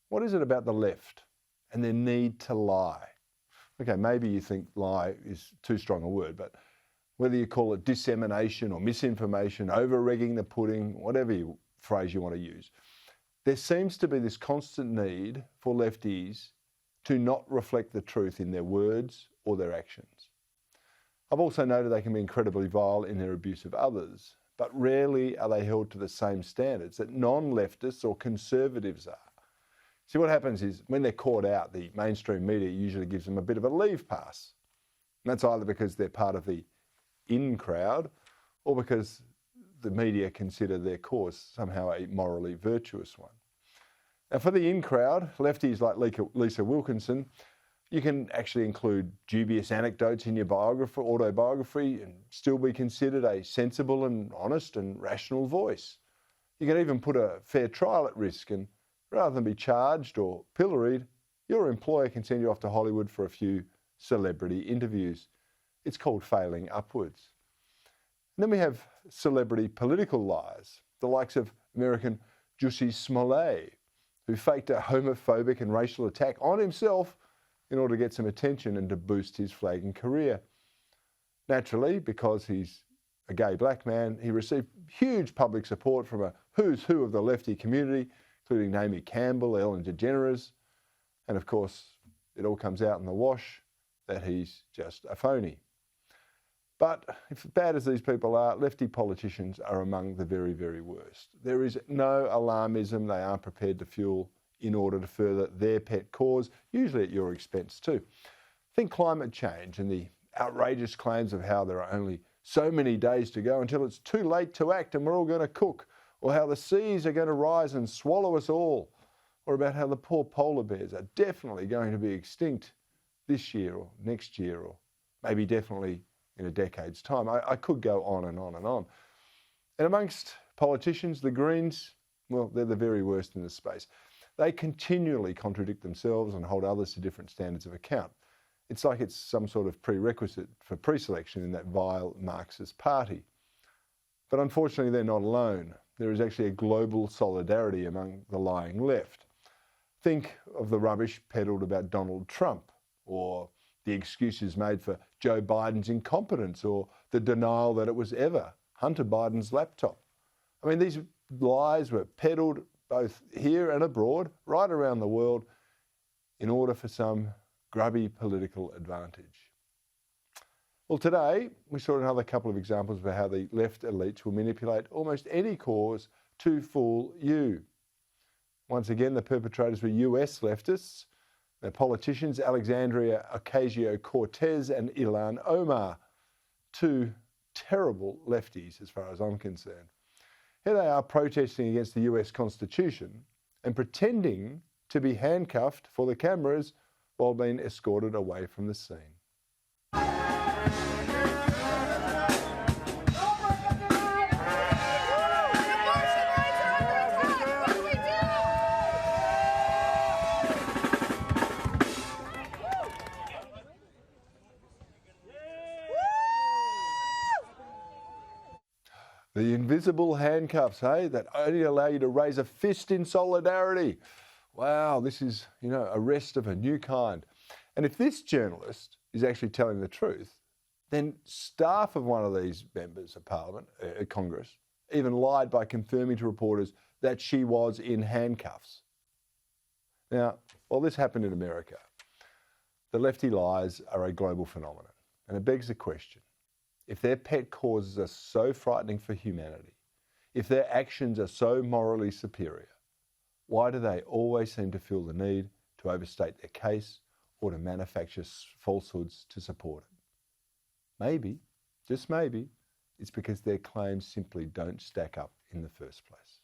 What is it about the left and their need to lie? Okay, maybe you think lie is too strong a word, but whether you call it dissemination or misinformation, over-regging the pudding, whatever phrase you want to use, there seems to be this constant need for lefties to not reflect the truth in their words or their actions. I've also noted they can be incredibly vile in their abuse of others, but rarely are they held to the same standards that non-leftists or conservatives are. See, what happens is when they're caught out, the mainstream media usually gives them a bit of a leave pass. And that's either because they're part of the in crowd or because the media consider their cause somehow a morally virtuous one. Now, for the in crowd, lefties like Lisa Wilkinson, you can actually include dubious anecdotes in your autobiography and still be considered a sensible and honest and rational voice. You can even put a fair trial at risk, and rather than be charged or pilloried, your employer can send you off to Hollywood for a few celebrity interviews. It's called failing upwards. And then we have celebrity political lies, the likes of American Jussie Smollett, who faked a homophobic and racial attack on himself in order to get some attention and to boost his flagging career. Naturally, because he's a gay black man, he received huge public support from a who's who of the lefty community, including Naomi Campbell, Ellen DeGeneres, and of course, it all comes out in the wash that he's just a phony. But as bad as these people are, lefty politicians are among the very, very worst. There is no alarmism they aren't prepared to fuel in order to further their pet cause, usually at your expense too. Think climate change and the outrageous claims of how there are only so many days to go until it's too late to act and we're all going to cook, or how the seas are going to rise and swallow us all, or about how the poor polar bears are definitely going to be extinct this year or next year, or maybe definitely in a decade's time. I could go on and on and on. And amongst politicians, the Greens, well, they're the very worst in this space. They continually contradict themselves and hold others to different standards of account. It's like it's some sort of prerequisite for pre-selection in that vile Marxist party. But unfortunately, they're not alone. There is actually a global solidarity among the lying left. Think of the rubbish peddled about Donald Trump, or the excuses made for Joe Biden's incompetence, or the denial that it was ever Hunter Biden's laptop. I mean, these lies were peddled both here and abroad, right around the world, in order for some grubby political advantage. Well, today we saw another couple of examples of how the left elites will manipulate almost any cause to fool you. Once again, the perpetrators were US leftists. They're politicians Alexandria Ocasio-Cortez and Ilhan Omar, two terrible lefties as far as I'm concerned. Here they are protesting against the US Constitution and pretending to be handcuffed for the cameras while being escorted away from the scene. The invisible handcuffs, hey, that only allow you to raise a fist in solidarity. Wow, this is, arrest of a new kind. And if this journalist is actually telling the truth, then staff of one of these members of Parliament, Congress, even lied by confirming to reporters that she was in handcuffs. Now, while this happened in America, the lefty lies are a global phenomenon. And it begs the question, if their pet causes are so frightening for humanity, if their actions are so morally superior, why do they always seem to feel the need to overstate their case or to manufacture falsehoods to support it? Maybe, just maybe, it's because their claims simply don't stack up in the first place.